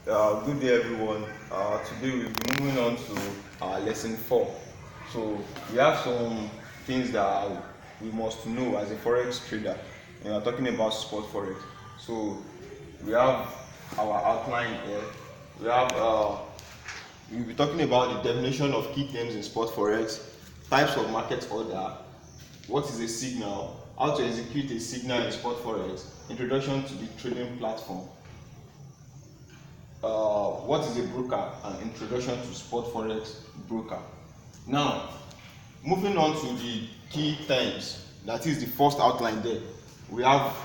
Good day, everyone. Today we'll be moving on to lesson 4. So we have some things that we must know as a forex trader. And we're talking about spot forex. So we have our outline here. We have we'll be talking about the definition of key terms in spot forex, types of market order, what is a signal, how to execute a signal in spot forex, introduction to the trading platform. What is a broker and introduction to spot forex broker. Now, moving on to the key terms, that is the first outline there. We have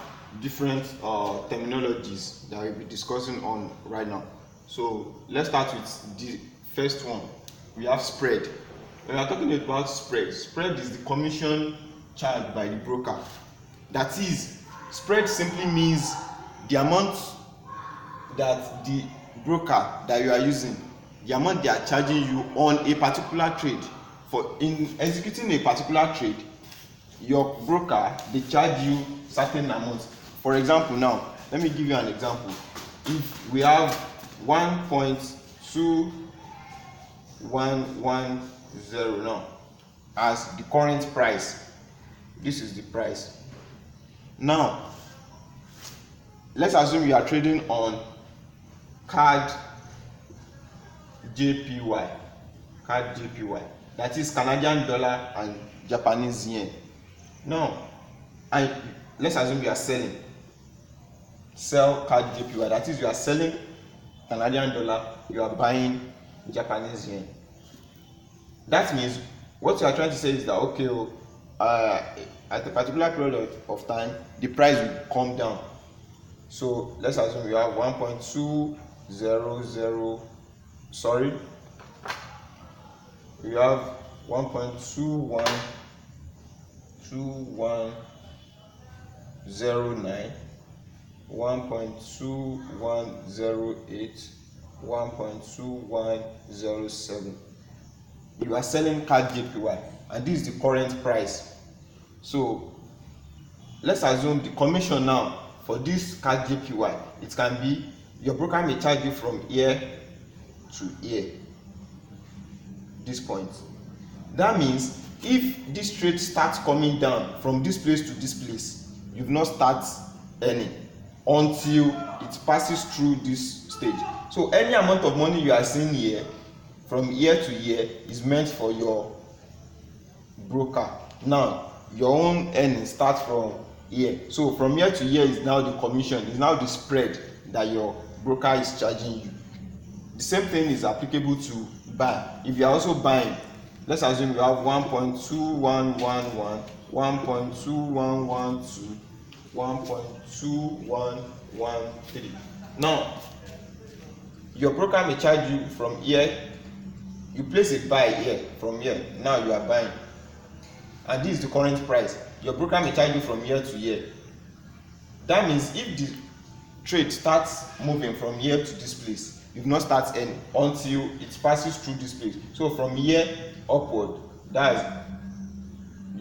different terminologies that we'll be discussing on right now. So let's start with the first one. We have spread. When we are talking about spread is the commission charged by the broker. That is, spread simply means the amount that the broker that you are using, the amount they are charging you on a particular trade. For in executing a particular trade, your broker, they charge you certain amounts. For example, now let me give you an example. If we have 1.2110 now as the current price, this is the price. Now let's assume you are trading on card JPY, that is Canadian dollar and Japanese yen. Now, let's assume you are sell card JPY, that is you are selling Canadian dollar, you are buying Japanese yen. That means what you are trying to say is that okay, at a particular period of time, the price will come down. So let's assume you have 1.200, sorry, we have 1.2109, 1.2108, 1.2107. You are selling card JPY and this is the current price. So let's assume the commission now for this card JPY, it can be, your broker may charge you from here to here, this point. That means if this trade starts coming down from this place to this place, you've not started earning until it passes through this stage. So any amount of money you are seeing here, from here to here, is meant for your broker. Now your own earning starts from here. So from here to here is now the commission, is now the spread that your broker is charging you. The same thing is applicable to buy. If you are also buying, let's assume you have 1.2111, 1.2112, 1.2113. Now your broker may charge you from here. You place a buy here, from here, now you are buying, and this is the current price. Your broker may charge you from here to here. That means if the trade starts moving from here to this place, you've not started earning until it passes through this place. So from here upward, that is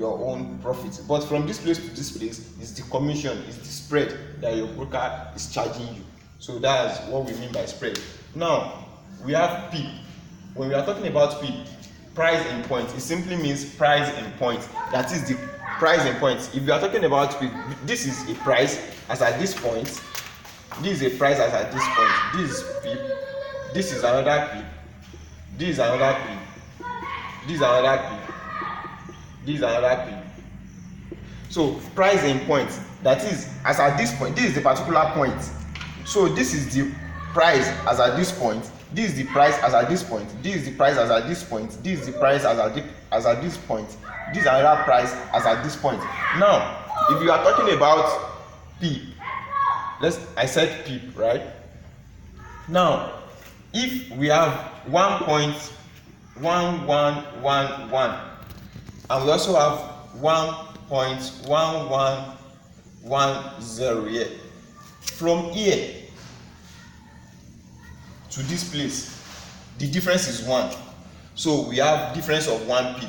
your own profit. But from this place to this place is the commission, is the spread that your broker is charging you. So that is what we mean by spread. Now we have P. When we are talking about P, price in points, it simply means price in points. That is the price in points. If you are talking about P, this is a price as at this point, this is a price as at this point, this is P, this is another P, this is another P, this is another P, this is another P. So price in points, that is as at this point, this is the particular point. So this is the price as at this point, this is the price as at this point, this is the price as at this point, this is the price as at this point, this is another price as at this point. Now if you are talking about P, I said P, right? Now if we have 1.1111 and we also have 1.1110 here, from here to this place, the difference is 1. So we have difference of 1 P.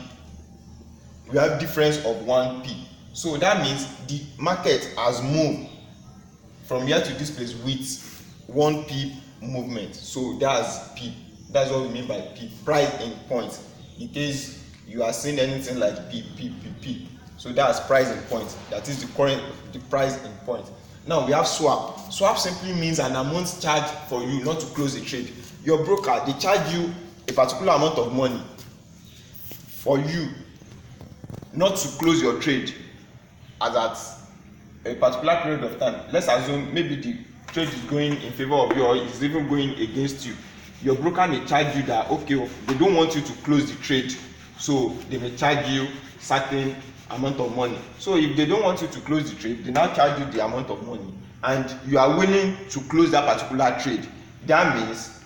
We have difference of 1 P. So that means the market has moved from here to this place with 1 P movement. So that's P. That's what we mean by P, price in points. In case you are seeing anything like P. So that's price in points. That is the price in points. Now we have swap. Swap simply means an amount charged for you not to close a trade. Your broker, they charge you a particular amount of money for you not to close your trade as at a particular period of time. Let's assume maybe the trade is going in favor of you or is even going against you. Your broker may charge you that, okay, they don't want you to close the trade, so they may charge you certain amount of money. So if they don't want you to close the trade, they now charge you the amount of money, and you are willing to close that particular trade. That means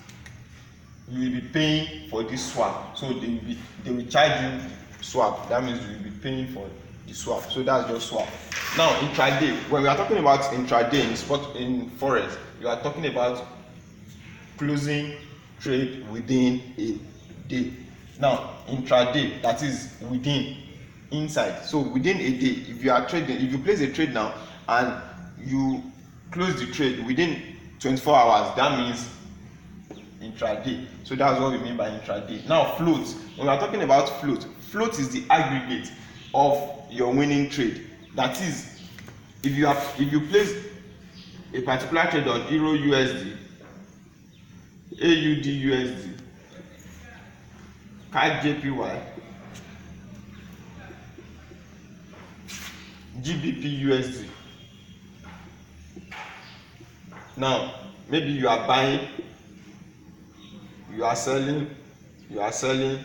you will be paying for this swap. So they will charge you swap. That means you will be paying for the swap. So that's your swap. Now intraday, when we are talking about intraday in forex, you are talking about closing trade within a day. Now intraday, that is within, inside. So within a day, if you are trading, if you place a trade now and you close the trade within 24 hours, that means intraday. So that's what we mean by intraday. Now float, when we are talking about float is the aggregate of your winning trade. That is, if you place a particular trade on Euro USD, AUD USD, CAD JPY, GBP USD. Now maybe you are buying, you are selling, you are selling,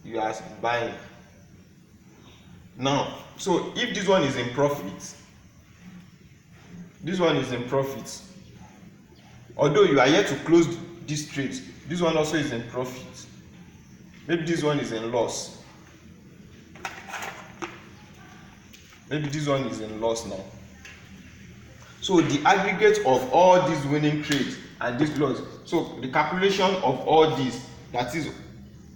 you are buying. Now, so if this one is in profit, this one is in profit, although you are yet to close this trade, this one also is in profit. Maybe this one is in loss. Maybe this one is in loss now. So the aggregate of all these winning trades and this loss, so the calculation of all this, that is,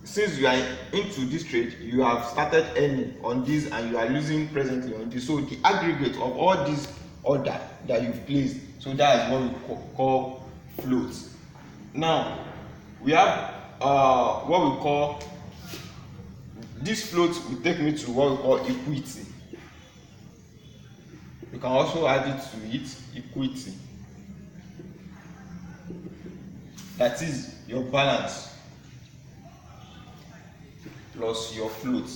since you are into this trade, you have started earning on this and you are losing presently on this. So the aggregate of all this order that you've placed, so that is what we call float. Now we have what we call, this float will take me to what we call equity. You can also add it to it, equity. That is your balance plus your float.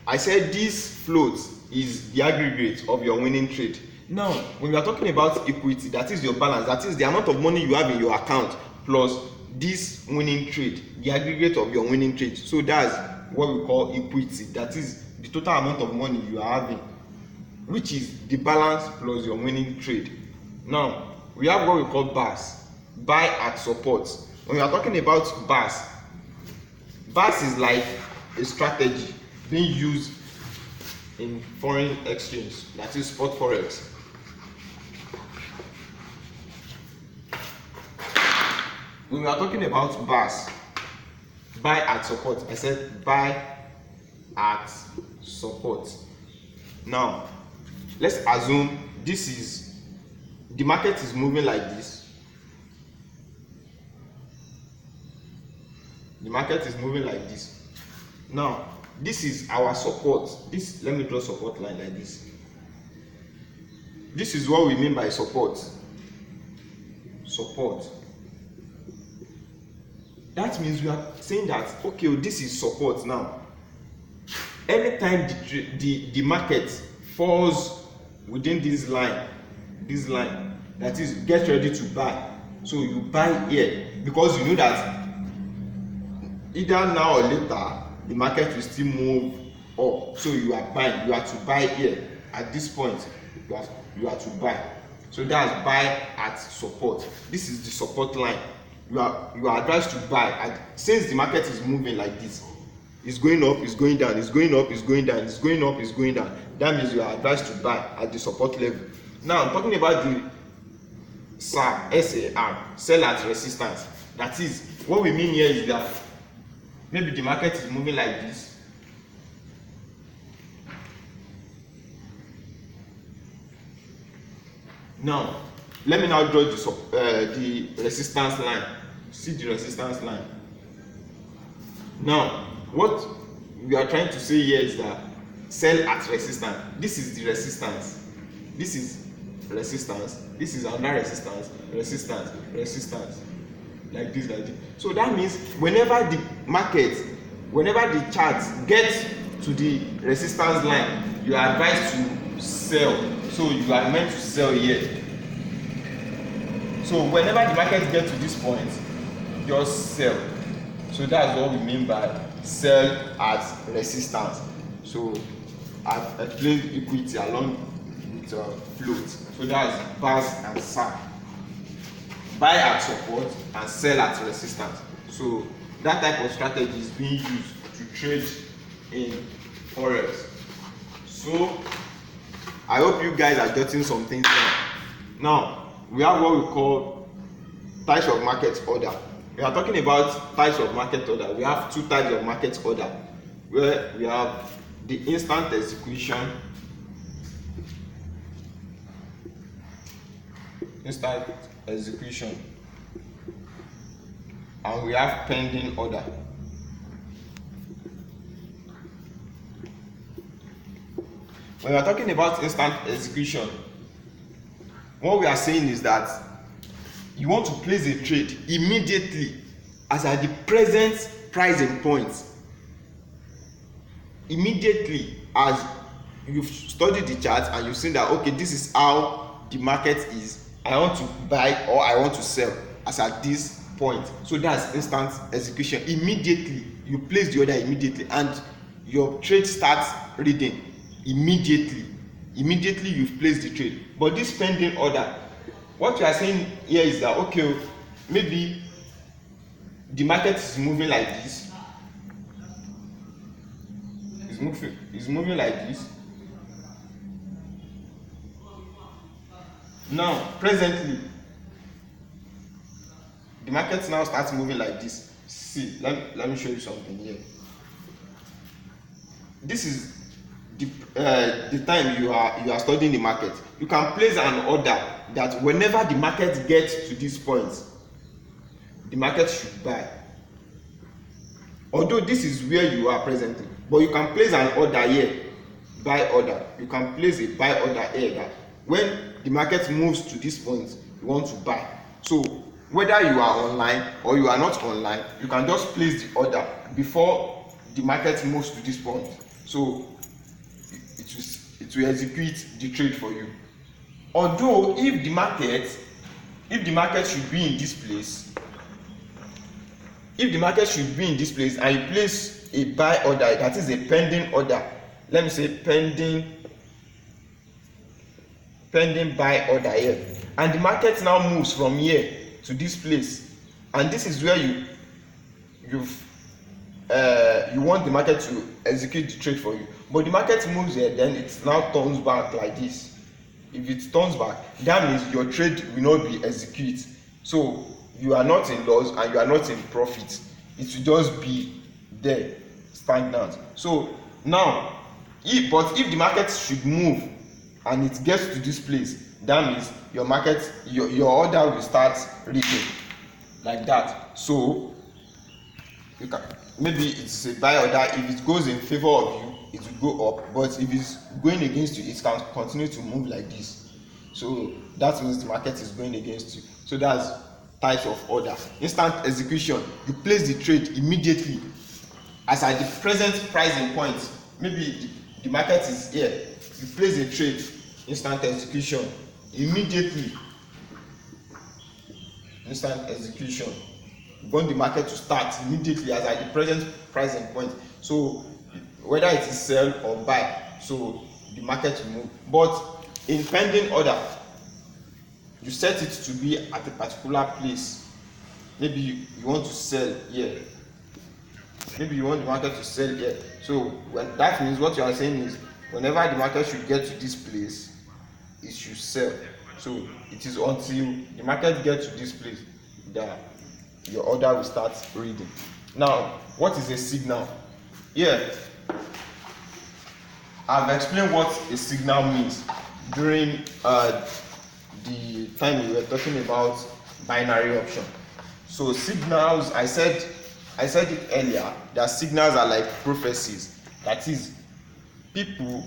I said this float is the aggregate of your winning trade. Now, when we are talking about equity, that is your balance, that is the amount of money you have in your account plus this winning trade, the aggregate of your winning trade. So that's what we call equity. That is the total amount of money you are having, which is the balance plus your winning trade. Now we have what we call bars, buy at support. When we are talking about bars is like a strategy being used in foreign exchange, that is spot forex. When we are talking about bars, buy at support, I said buy at support. Now let's assume this is, the market is moving like this, the market is moving like this. Now this is our support. This, let me draw support line like this. This is what we mean by support. That means we are saying that, okay, this is support. Now anytime the market falls within this line, that is, get ready to buy. So you buy here because you know that either now or later the market will still move up. So you are buying, you are to buy here at this point, you are to buy. So that's buy at support. This is the support line. You are advised to buy since the market is moving like this. It's going up, it's going down, it's going up, it's going down, it's going up, it's going down. That means you are advised to buy at the support level. Now I'm talking about the SAR, sell at resistance. That is, what we mean here is that maybe the market is moving like this. Now let me now draw the resistance line. See the resistance line. Now what we are trying to say here is that sell at resistance. This is the resistance, this is resistance, this is another resistance, resistance, resistance, like this, like this. So that means whenever the chart gets to the resistance line, you are advised to sell. So you are meant to sell here. So whenever the market gets to this point, just sell. So that's what we mean by sell at resistance. So I've explained equity along with float. So that's bars and SAR. Buy at support and sell at resistance. So that type of strategy is being used to trade in Forex. So I hope you guys are getting some things down. Now we have what we call types of market order. We are talking about types of market order. We have two types of market order, where we have the instant execution, and we have pending order. When we are talking about instant execution, what we are saying is that you want to place a trade immediately as at the present pricing point. Immediately as you've studied the chart and you've seen that, okay, this is how the market is, I want to buy or I want to sell as at this point. So that's instant execution. Immediately you place the order immediately and your trade starts reading immediately you've placed the trade. But this pending order, what you are saying here is that, okay, maybe the market is moving like this, is moving like this. Now presently the market now starts moving like this. See, let me show you something here. This is the time you are studying the market. You can place an order that whenever the market gets to this point, the market should buy. Although this is where you are presently, but you can place an order here, buy order. You can place a buy order here that when the market moves to this point, you want to buy. So whether you are online or you are not online, you can just place the order before the market moves to this point. So it will execute the trade for you. Although if the market should be in this place, and you place a buy order, that is a pending order, let me say pending buy order here, and the market now moves from here to this place, and this is where you want the market to execute the trade for you, but the market moves here, then it now turns back like this. If it turns back, that means your trade will not be executed. So you are not in loss and you are not in profit. It will just be there, stagnant. So now, if the market should move and it gets to this place, that means your order will start reading like that. So you can, maybe it's a buy order. If it goes in favor of you, it will go up, but if it's going against you, it can continue to move like this. So that means the market is going against you. So that's types of order. Instant execution, you place the trade immediately as at the present pricing point. Maybe the market is here, you place a trade, instant execution, immediately. Instant execution, you want the market to start immediately as at the present pricing point. So whether it is sell or buy, so the market will move. But in pending order, you set it to be at a particular place. Maybe you want to sell here, maybe you want the market to sell here. So that means what you are saying is whenever the market should get to this place, it should sell. So it is until the market gets to this place that your order will start reading. Now, what is a signal? Here, I've explained what a signal means during the time we were talking about binary option. So signals, I said it earlier, that signals are like prophecies. That is, people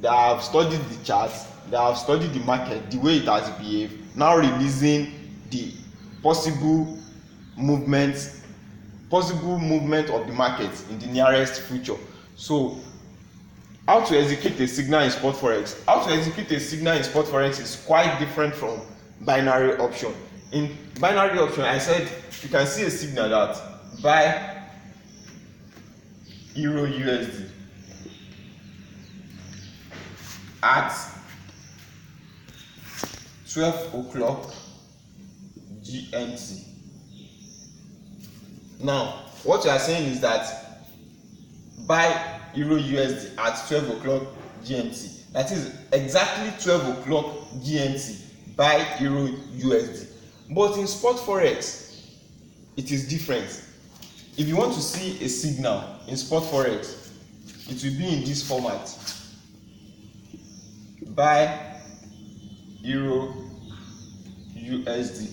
that have studied the charts, that have studied the market, the way it has behaved, now releasing the possible movement of the market in the nearest future. So how to execute a signal in spot forex? How to execute a signal in spot forex is quite different from binary option. In binary option, I said you can see a signal that buy Euro USD at 12 o'clock GMT. Now, what you are saying is that buy Euro USD at 12 o'clock GMT. That is exactly 12 o'clock GMT. Buy Euro USD. But in spot forex, it is different. If you want to see a signal in spot forex, it will be in this format. Buy Euro USD.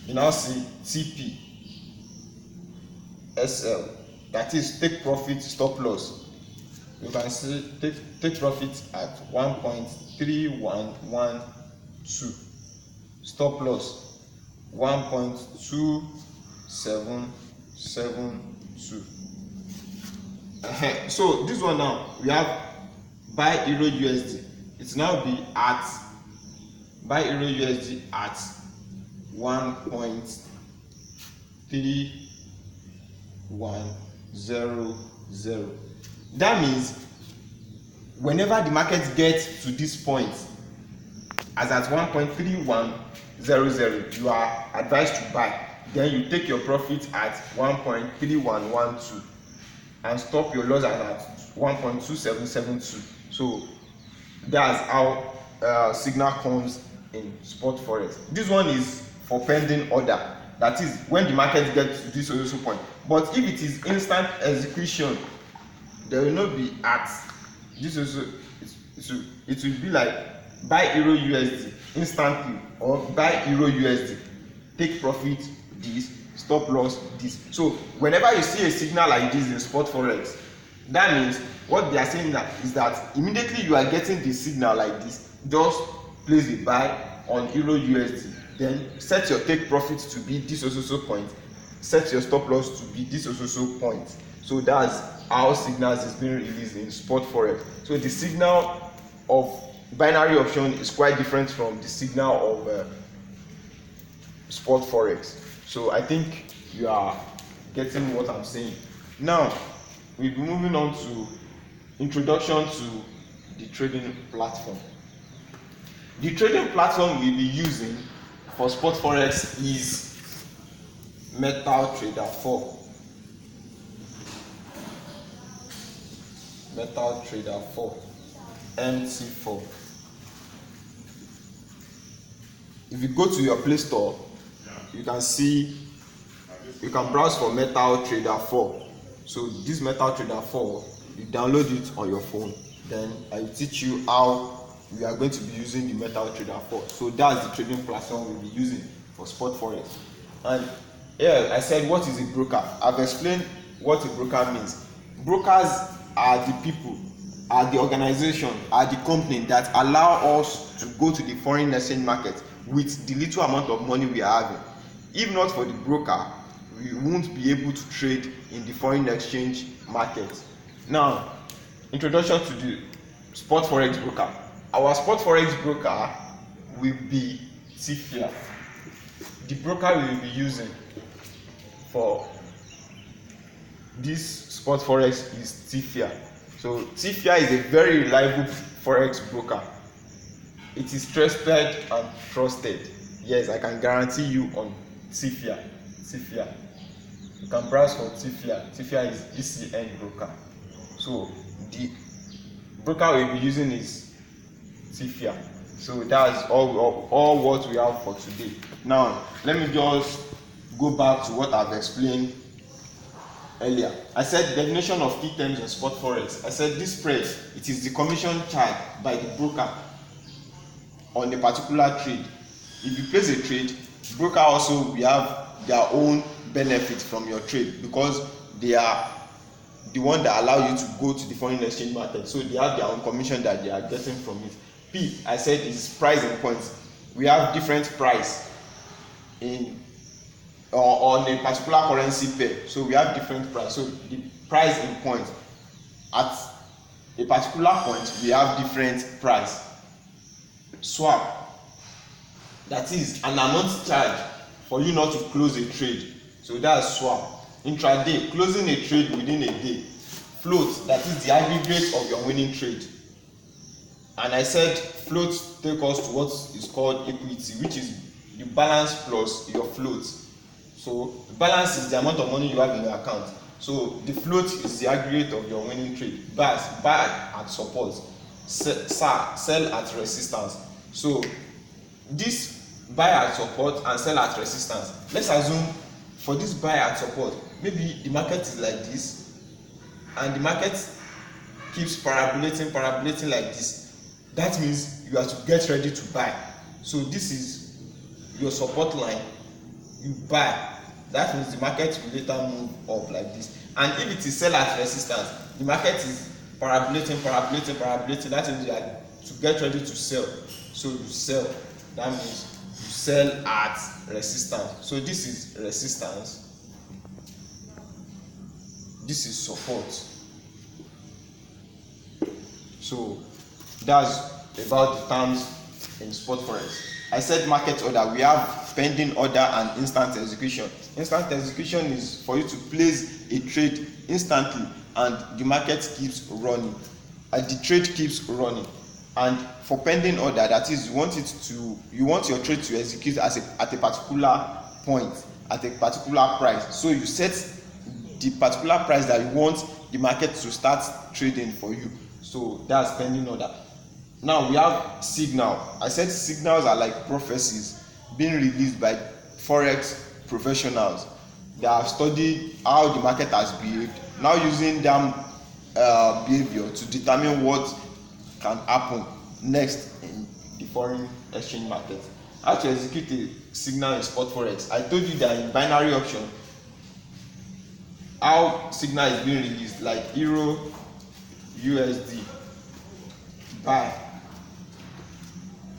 You now see TP, SL, that is take profit, stop loss. You can see take profit at 1.3112, stop loss 1.2772. So this one now, we have buy Euro USD. It's now be at buy Euro USD at 1.3100. That means whenever the market gets to this point, as at 1.3100, you are advised to buy. Then you take your profit at 1.3112 and stop your loss at 1.2772. So that's how signal comes in spot forex. This one is for pending order. That is when the market gets to this also point. But if it is instant execution, there will not be at this also. It will be like buy Euro USD instantly, or buy Euro USD, take profit this, stop loss this. So whenever you see a signal like this in spot forex, that means what they are saying is that immediately you are getting the signal like this, just place a buy on Euro USD, then set your take profit to be this also point, set your stop loss to be this also point. So that's how signals is being released in spot forex. So the signal of binary option is quite different from the signal of spot forex. So I think you are getting what I'm saying. Now we'll be moving on to introduction to the trading platform. The trading platform we'll be using for spot forex is MetalTrader 4. MetalTrader 4, MT4. If you go to your Play Store, you can browse for MetalTrader 4. So this MetalTrader 4, you download it on your phone. Then I will teach you how we are going to be using the MetalTrader 4. So that's the trading platform we'll be using for spot forex. And yeah, I said, what is a broker? I've explained what a broker means. Brokers are the people, are the organization, are the company that allow us to go to the foreign exchange market with the little amount of money we are having. If not for the broker, we won't be able to trade in the foreign exchange market. Now, introduction to the spot forex broker. Our spot forex broker will be TIFIA. The broker we will be using for this spot forex is TIFIA. So TIFIA is a very reliable forex broker. It is trusted and trusted. Yes, I can guarantee you on TIFIA. You can browse for TIFIA. TIFIA is ECN broker. So the broker we'll be using is TIFIA. So that's all what we have for today. Now let me just go back to what I've explained earlier. I said definition of key terms in spot forex. I said this spread, it is the commission charged by the broker on a particular trade. If you place a trade, broker also will have their own benefit from your trade, because they are the one that allow you to go to the foreign exchange market, so they have their own commission that they are getting from it. P, I said, is price in points. We have different price in on a particular currency pair, so we have different price. So the price in points, at a particular point we have different price. Swap, that is an amount charged for you not to close a trade, so that's swap. Intraday, closing a trade within a day. Float, that is the aggregate of your winning trade. And I said float take us to what is called equity, which is the balance plus your float. So the balance is the amount of money you have in your account, so the float is the aggregate of your winning trade. Buy at support, sell at resistance. So this buy at support and sell at resistance, let's assume for this buy at support, maybe the market is like this and the market keeps parabolating like this. That means you have to get ready to buy. So this is your support line, you buy. That means the market will later move up like this. And if it is sell at resistance, the market is parabolating. That means you have to get ready to sell. So you sell. That means you sell at resistance. So this is resistance, this is support. So that's about the terms in spot forex. I said market order, we have pending order and instant execution. Instant execution is for you to place a trade instantly and the market keeps running and the trade keeps running. And for pending order, that is, you want your trade to execute at a particular point, at a particular price. So you set the particular price that you want the market to start trading for you. So that's pending order. Now we have signal. I said signals are like prophecies being released by forex professionals that have studied how the market has behaved, now using their behavior to determine what can happen next in the foreign exchange market. How to execute a signal in spot forex? I told you that in binary option, how signal is being released, like Euro USD buy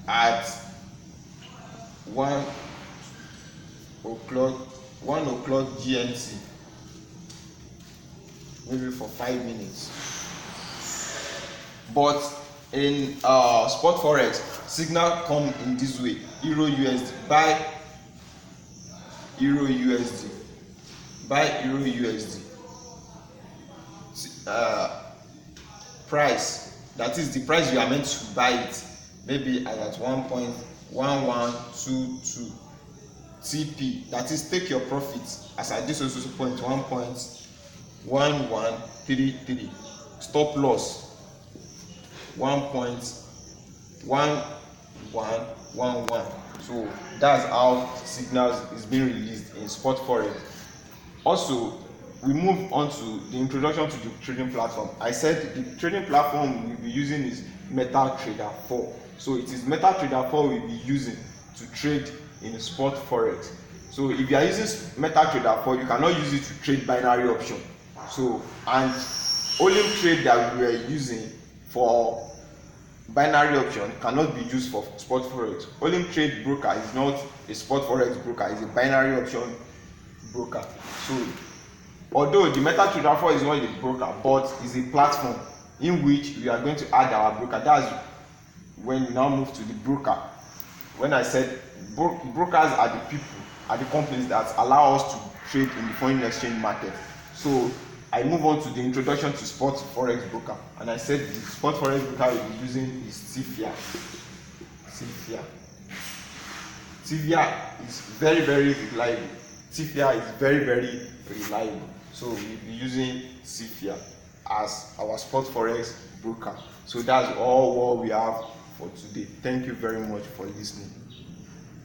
at 1 o'clock GMT, maybe for 5 minutes. But in spot forex, signal come in this way: Euro USD buy Euro USD buy Euro USD. Price, that is the price you are meant to buy it, maybe at 1.1122 TP, that is take your profits as at this also point 1.1133, stop loss 1.1111. So that's how signals is being released in spot forex. Also, we move on to the introduction to the trading platform. I said the trading platform we'll be using is MetaTrader 4. So it is MetaTrader 4 we'll be using to trade in spot forex. So if you are using MetaTrader 4, you cannot use it to trade binary option. So, and only trade that we are using for binary option cannot be used for spot forex. Only trade broker is not a spot forex broker, it's a binary option broker. So although the MetaTrader 4 is not a broker, but is a platform in which we are going to add our broker. That's when we now move to the broker. When I said brokers are the people, are the companies that allow us to trade in the foreign exchange market. So I move on to the introduction to spot forex broker, and I said the spot forex broker we'll be using is Tivia. Tivia is very reliable. Tivia is very reliable. So we'll be using Tivia as our spot forex broker. So that's all what we have for today. Thank you very much for listening.